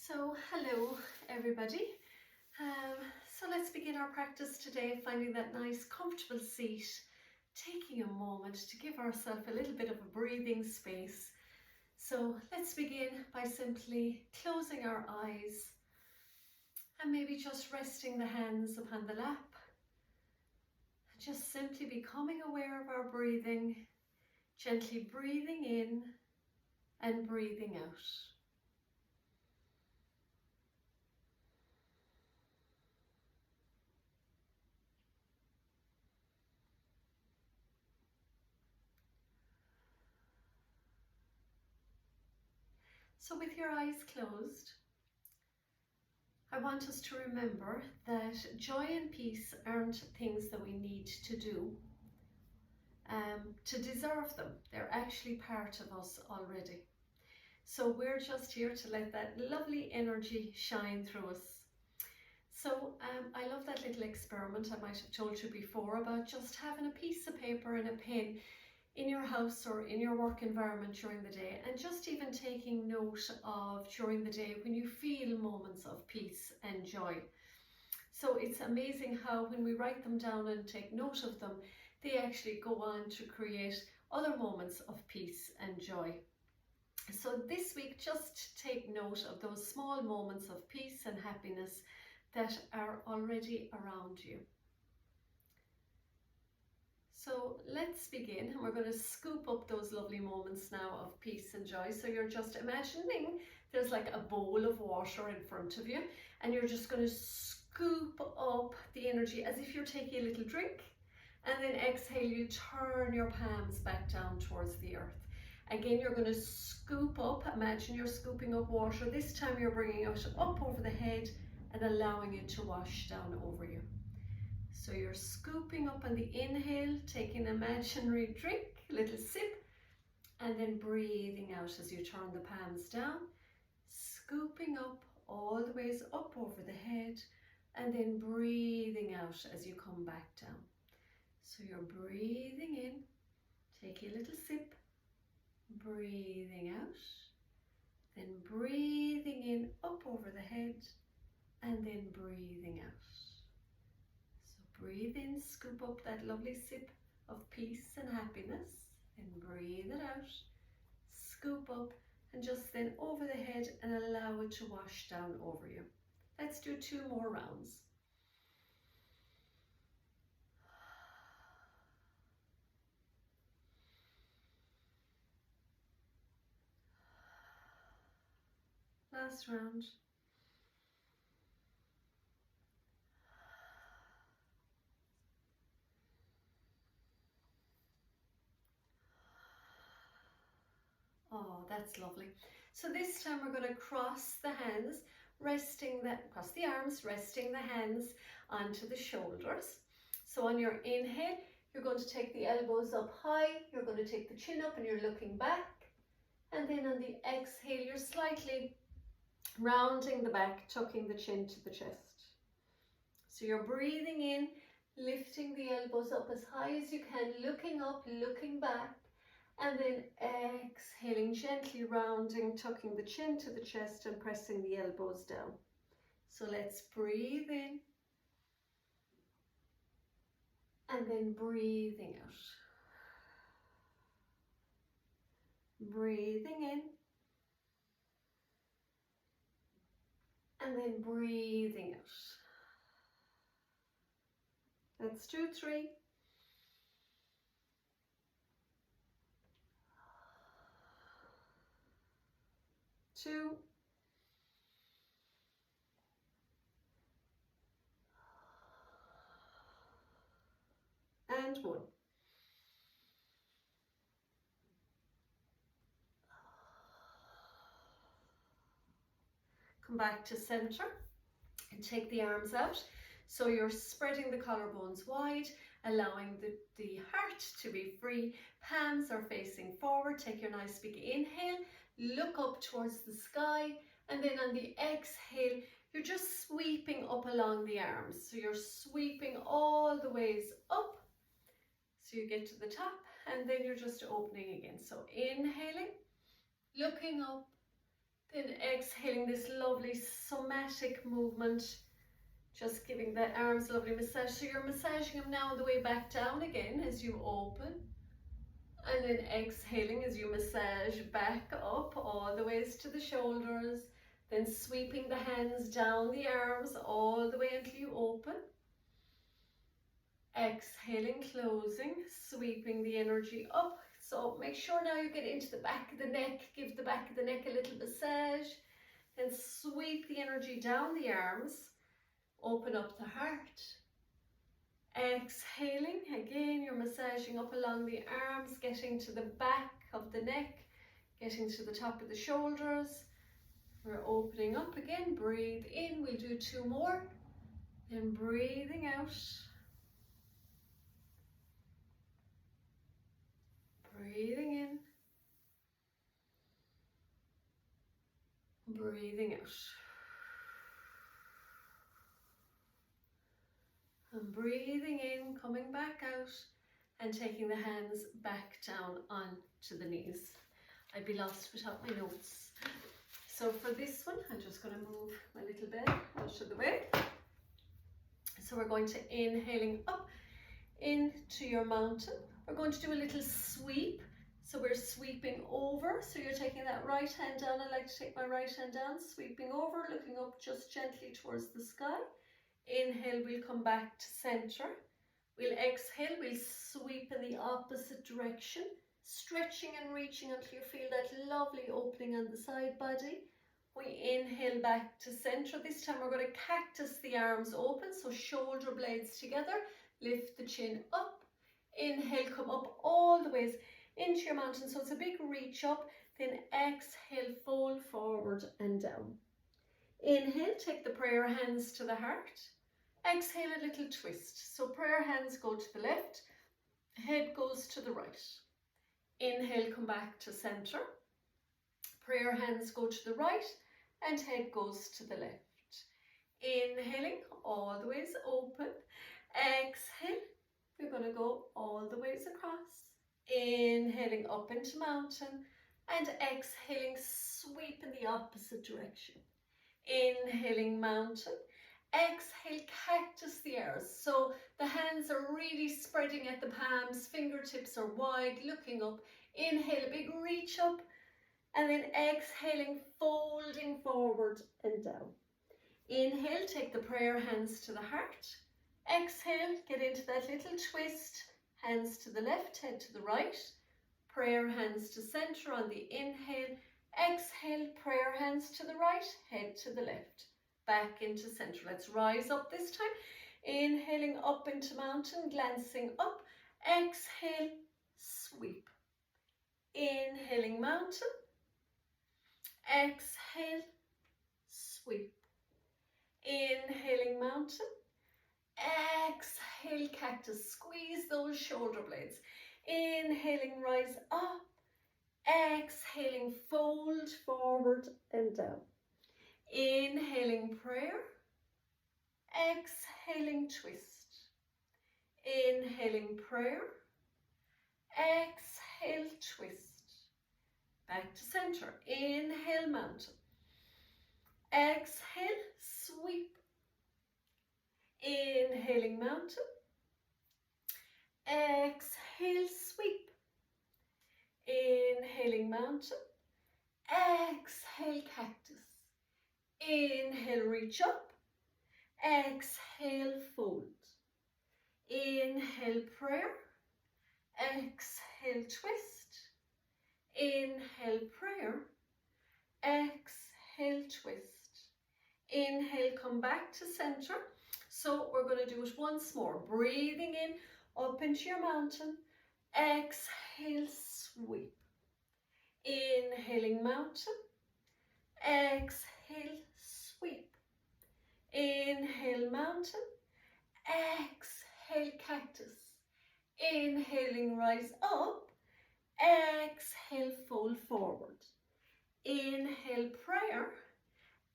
So hello everybody. So let's begin our practice today, finding that nice comfortable seat, taking a moment to give ourselves a little bit of a breathing space. So let's begin by simply closing our eyes and maybe just resting the hands upon the lap. Just simply becoming aware of our breathing, gently breathing in and breathing out. So with your eyes closed, I want us to remember that joy and peace aren't things that we need to do to deserve them. They're actually part of us already. So we're just here to let that lovely energy shine through us. So I love that little experiment I might have told you before about just having a piece of paper and a pen in your house or in your work environment during the day, and just even taking note of during the day when you feel moments of peace and joy. So it's amazing how when we write them down and take note of them, they actually go on to create other moments of peace and joy. So this week, just take note of those small moments of peace and happiness that are already around you. So let's begin, and we're going to scoop up those lovely moments now of peace and joy. So you're just imagining there's like a bowl of water in front of you, and you're just going to scoop up the energy as if you're taking a little drink, and then exhale, you turn your palms back down towards the earth. Again, you're going to scoop up, imagine you're scooping up water. This time you're bringing it up over the head and allowing it to wash down over you. So you're scooping up on the inhale, taking an imaginary drink, a little sip, and then breathing out as you turn the palms down, scooping up all the ways up over the head, and then breathing out as you come back down. So you're breathing in, take a little sip, breathing out, then breathing in up over the head, and then breathing out. Breathe in, scoop up that lovely sip of peace and happiness, and breathe it out, scoop up, and just then over the head and allow it to wash down over you. Let's do 2 more rounds. Last round. Oh, that's lovely. So this time we're going to cross the hands, across the arms, resting the hands onto the shoulders. So on your inhale, you're going to take the elbows up high, you're going to take the chin up and you're looking back. And then on the exhale, you're slightly rounding the back, tucking the chin to the chest. So you're breathing in, lifting the elbows up as high as you can, looking up, looking back. And then exhaling, gently rounding, tucking the chin to the chest and pressing the elbows down. So let's breathe in and then breathing out. Breathing in and then breathing out. Let's do 3. 2. And 1. Come back to center and take the arms out. So you're spreading the collarbones wide, allowing the heart to be free. Palms are facing forward. Take your nice big inhale. Look up towards the sky, and then on the exhale, you're just sweeping up along the arms. So you're sweeping all the ways up. So you get to the top, and then you're just opening again. So inhaling, looking up, Then exhaling this lovely somatic movement, just giving the arms a lovely massage. So you're massaging them now on the way back down again as you open. And then exhaling as you massage back up all the ways to the shoulders. Then sweeping the hands down the arms all the way until you open. Exhaling, closing, sweeping the energy up. So make sure now you get into the back of the neck. Give the back of the neck a little massage. And sweep the energy down the arms. Open up the heart. Exhaling, again you're massaging up along the arms, getting to the back of the neck, getting to the top of the shoulders. We're opening up again, breathe in, we'll do 2 more, then breathing out. Breathing in, breathing out. And breathing in, coming back out, and taking the hands back down onto the knees. I'd be lost without my notes. So for this one, I'm just going to move my little bed out of the way. So we're going to inhaling up into your mountain. We're going to do a little sweep. So we're sweeping over. So you're taking that right hand down. I like to take my right hand down, sweeping over, looking up just gently towards the sky. Inhale, we'll come back to center. We'll exhale, we'll sweep in the opposite direction, stretching and reaching until you feel that lovely opening on the side body. We inhale back to center. This time we're going to cactus the arms open, so shoulder blades together. Lift the chin up. Inhale, come up all the ways into your mountain. So it's a big reach up. Then exhale, fold forward and down. Inhale, take the prayer hands to the heart. Exhale, a little twist. So prayer hands go to the left, head goes to the right. Inhale, come back to center. Prayer hands go to the right and head goes to the left. Inhaling, all the ways open. Exhale, we're going to go all the ways across. Inhaling up into mountain and exhaling, sweep in the opposite direction. Inhaling mountain, exhale cactus the earth. So the hands are really spreading at the palms, fingertips are wide, looking up. Inhale, a big reach up, and then exhaling, folding forward and down. Inhale, take the prayer hands to the heart. Exhale, get into that little twist, hands to the left, head to the right. Prayer hands to center on the inhale. Exhale, prayer hands to the right, head to the left. Back into center. Let's rise up this time. Inhaling up into mountain, glancing up. Exhale, sweep. Inhaling mountain. Exhale, sweep. Inhaling mountain. Exhale, cactus. Squeeze those shoulder blades. Inhaling, rise up. Exhaling, fold forward and down. Inhaling, prayer. Exhaling, twist. Inhaling, prayer. Exhale, twist. Back to center. Inhale, mountain. Exhale, sweep. Inhaling, mountain. Exhale, sweep. Inhaling, mountain. Exhale, cactus. Inhale, reach up. Exhale, fold. Inhale, prayer. Exhale, twist. Inhale, prayer. Exhale, twist. Inhale, come back to center. So we're going to do it once more. Breathing in, up into your mountain. Exhale, sweep. Inhaling, mountain. Exhale, sweep. Inhale, mountain. Exhale, cactus. Inhaling, rise up. Exhale, fold forward. Inhale, prayer.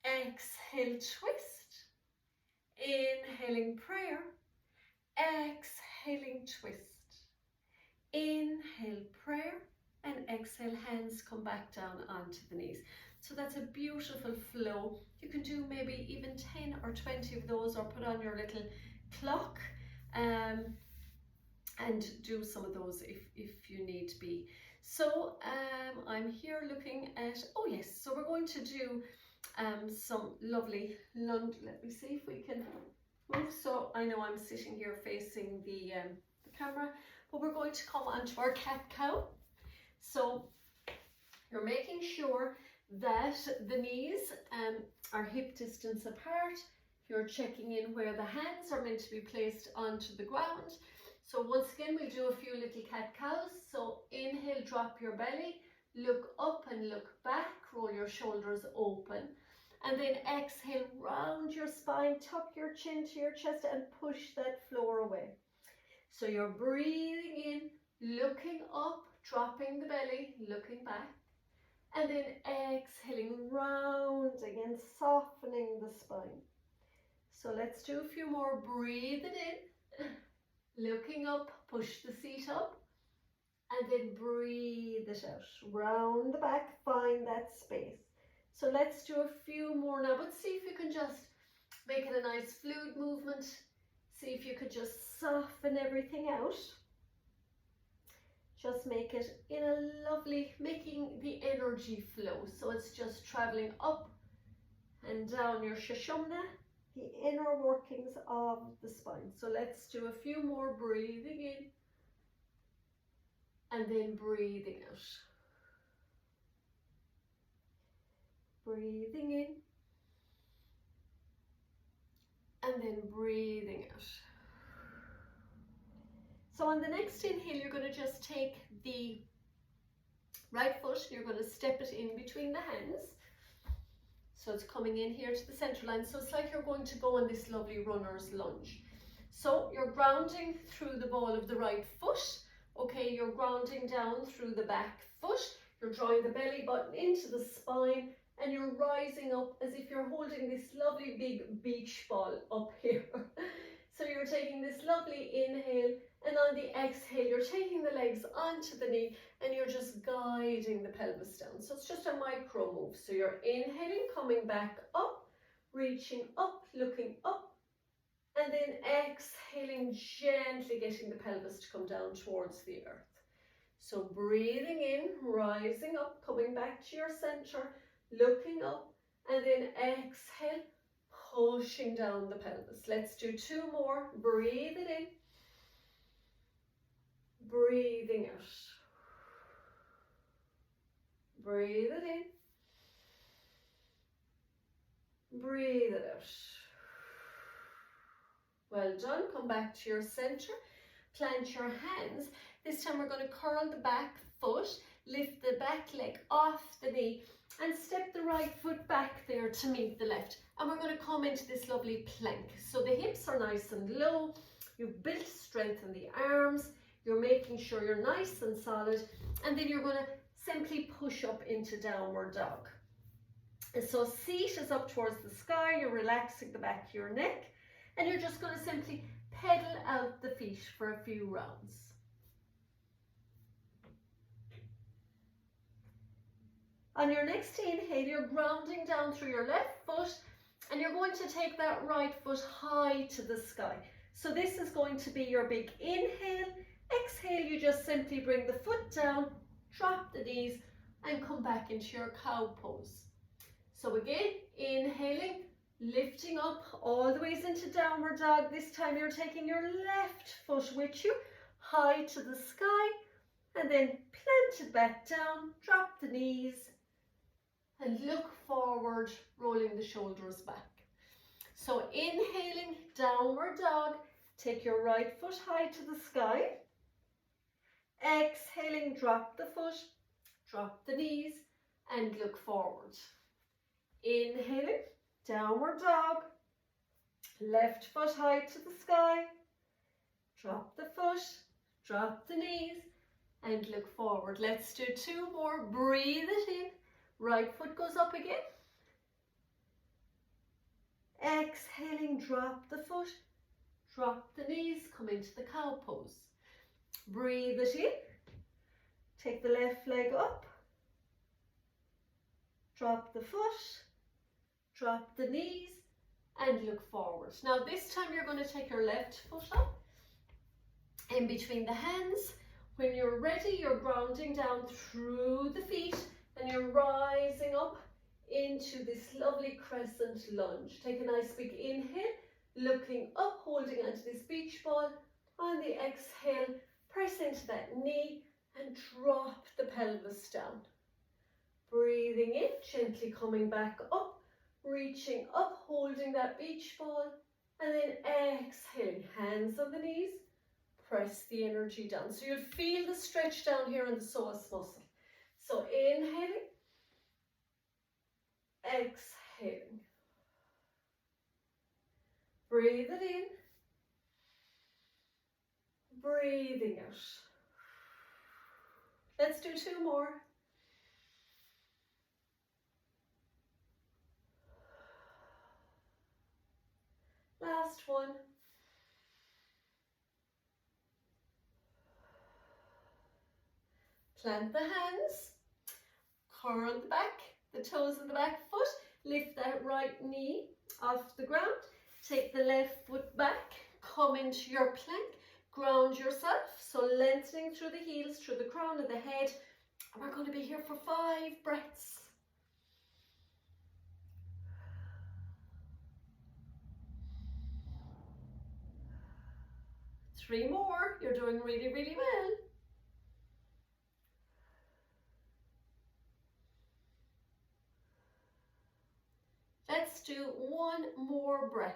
Exhale, twist. Inhaling, prayer. Exhaling, twist. Inhale, prayer. and exhale, hands come back down onto the knees. So that's a beautiful flow. You can do maybe even 10 or 20 of those, or put on your little clock and do some of those if you need to be. So I'm here looking at, oh yes, so we're going to do some lovely lunge. Let me see if we can move. So I know I'm sitting here facing the camera, but we're going to come onto our cat-cow. So you're making sure that the knees are hip distance apart. You're checking in where the hands are meant to be placed onto the ground. So once again, we'll do a few little cat-cows. So inhale, drop your belly, look up and look back, roll your shoulders open. And then exhale, round your spine, tuck your chin to your chest and push that floor away. So you're breathing in, looking up, dropping the belly, looking back. And then exhaling, rounding and softening the spine. So let's do a few more. Breathe it in, looking up, push the seat up, and then breathe it out. Round the back, find that space. So let's do a few more now, but see if you can just make it a nice fluid movement. See if you could just soften everything out. Just make it in a lovely, making the energy flow. So it's just traveling up and down your Sushumna, the inner workings of the spine. So let's do a few more, breathing in and then breathing out. Breathing in and then breathing out. So on the next inhale, you're going to just take the right foot, you're going to step it in between the hands. So it's coming in here to the center line. So it's like you're going to go on this lovely runner's lunge. So you're grounding through the ball of the right foot. Okay, you're grounding down through the back foot. You're drawing the belly button into the spine and you're rising up as if you're holding this lovely big beach ball up here. So you're taking this lovely inhale, and on the exhale, you're taking the legs onto the knee and you're just guiding the pelvis down. So it's just a micro move. So you're inhaling, coming back up, reaching up, looking up, and then exhaling, gently getting the pelvis to come down towards the earth. So breathing in, rising up, coming back to your center, looking up, and then exhale, pushing down the pelvis. Let's do two more. Breathe it in. Breathing out. Breathe it in. Breathe it out. Well done. Come back to your center. Plant your hands. This time we're going to curl the back foot, lift the back leg off the knee, and step the right foot back there to meet the left. And we're going to come into this lovely plank. So the hips are nice and low. You've built strength in the arms. You're making sure you're nice and solid. And then you're going to simply push up into downward dog. And so seat is up towards the sky. You're relaxing the back of your neck. And you're just going to simply pedal out the feet for a few rounds. On your next inhale, you're grounding down through your left foot and you're going to take that right foot high to the sky. So this is going to be your big inhale. Exhale, you just simply bring the foot down, drop the knees and come back into your cow pose. So again, inhaling, lifting up all the ways into downward dog. This time you're taking your left foot with you, high to the sky, and then plant it back down, drop the knees, and look forward, rolling the shoulders back. So inhaling, downward dog, take your right foot high to the sky. Exhaling, drop the foot, drop the knees, and look forward. Inhaling, downward dog, left foot high to the sky, drop the foot, drop the knees, and look forward. Let's do two more. Breathe it in. Right foot goes up again. Exhaling, drop the foot, drop the knees, come into the cow pose. Breathe it in. Take the left leg up, drop the foot, drop the knees, and look forward. Now this time you're going to take your left foot up in between the hands. When you're ready, you're grounding down through the feet and you're rising up into this lovely crescent lunge. Take a nice big inhale, looking up, holding onto this beach ball. On the exhale, press into that knee and drop the pelvis down. Breathing in, gently coming back up, reaching up, holding that beach ball, and then exhaling, hands on the knees, press the energy down. So you'll feel the stretch down here in the psoas muscle. So inhaling, exhaling. Breathe it in, breathing out. Let's do 2 more. Last one. Plant the hands, curl the back, the toes of the back foot, lift that right knee off the ground, take the left foot back, come into your plank, ground yourself, so lengthening through the heels, through the crown of the head, and we're going to be here for 5 breaths. Three more, you're doing really, really well. Let's do 1 more breath.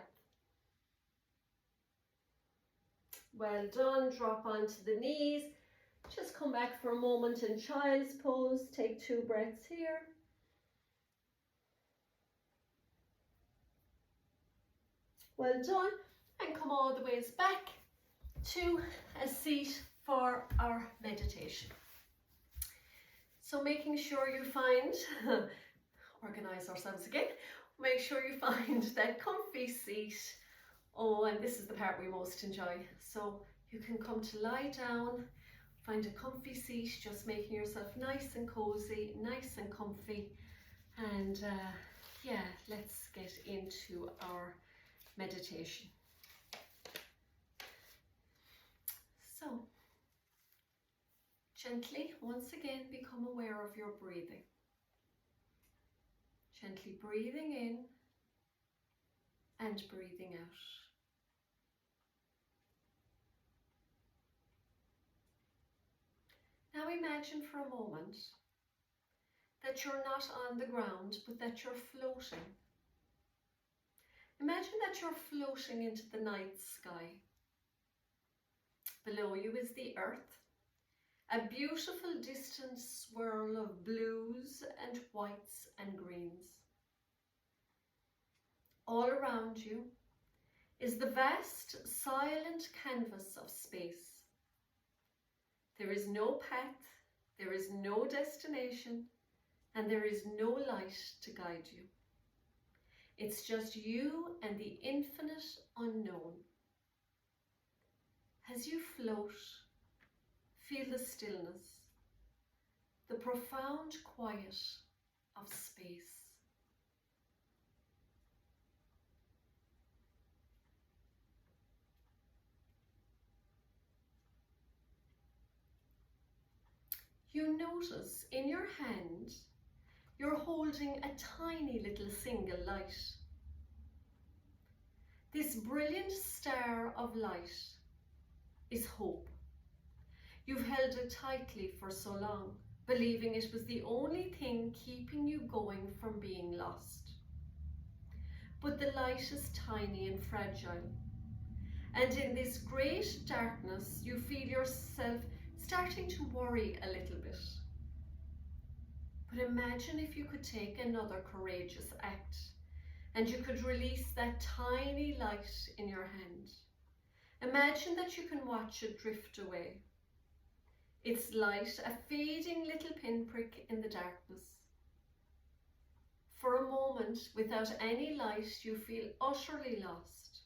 Well done, drop onto the knees. Just come back for a moment in child's pose. Take 2 breaths here. Well done, and come all the ways back to a seat for our meditation. So making sure you find, organize ourselves again, make sure you find that comfy seat. Oh, and this is the part we most enjoy. So you can come to lie down, find a comfy seat, just making yourself nice and cozy, nice and comfy. And yeah, let's get into our meditation. So, gently, once again, become aware of your breathing. Gently breathing in and breathing out. Now imagine for a moment that you're not on the ground, but that you're floating. Imagine that you're floating into the night sky. Below you is the earth, a beautiful distant swirl of blues and whites and greens. All around you is the vast, silent canvas of space. There is no path, there is no destination, and there is no light to guide you. It's just you and the infinite unknown. As you float, feel the stillness, the profound quiet of space. You notice in your hand, you're holding a tiny little single light. This brilliant star of light is hope. You've held it tightly for so long, believing it was the only thing keeping you going from being lost. But the light is tiny and fragile, and in this great darkness you feel yourself starting to worry a little bit. But imagine if you could take another courageous act and you could release that tiny light in your hand. Imagine that you can watch it drift away. Its light, a fading little pinprick in the darkness. For a moment, without any light, you feel utterly lost.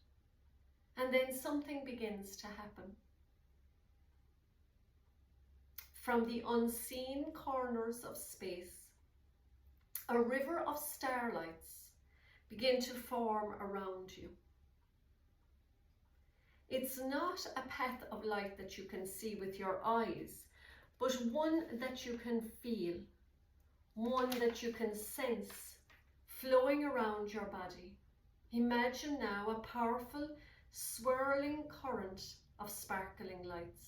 And then something begins to happen. from the unseen corners of space, a river of starlights begin to form around you. It's not a path of light that you can see with your eyes, but one that you can feel, one that you can sense flowing around your body. Imagine now a powerful, swirling current of sparkling lights.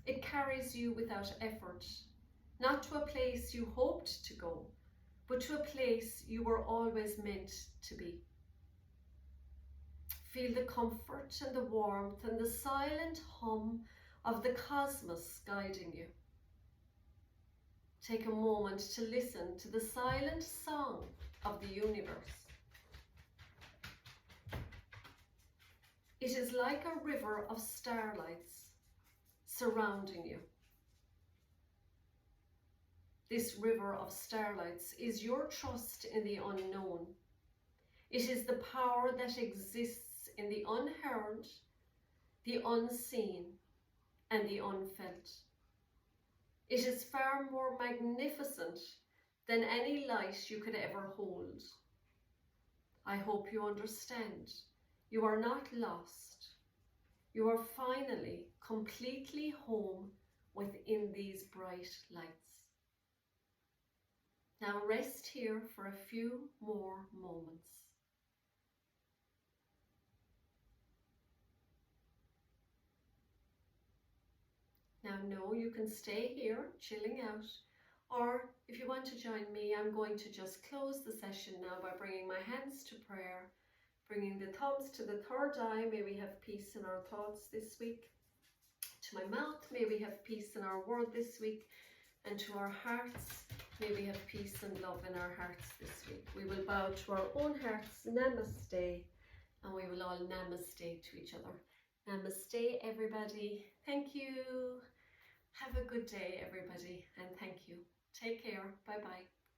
It carries you without effort, not to a place you hoped to go, but to a place you were always meant to be. Feel the comfort and the warmth and the silent hum of the cosmos guiding you. Take a moment to listen to the silent song of the universe. It is like a river of starlights surrounding you. This river of starlights is your trust in the unknown. It is the power that exists in the unheard, the unseen, and the unfelt. It is far more magnificent than any light you could ever hold. I hope you understand. You are not lost. You are finally completely home within these bright lights. Now rest here for a few more moments. Now know you can stay here chilling out, or if you want to join me, I'm going to just close the session now by bringing my hands to prayer, bringing the thumbs to the third eye. May we have peace in our thoughts this week. To my mouth, may we have peace in our word this week. And to our hearts, may we have peace and love in our hearts this week. We will bow to our own hearts, namaste, and we will all namaste to each other. Namaste, everybody. Thank you. Have a good day, everybody, and thank you. Take care. Bye-bye.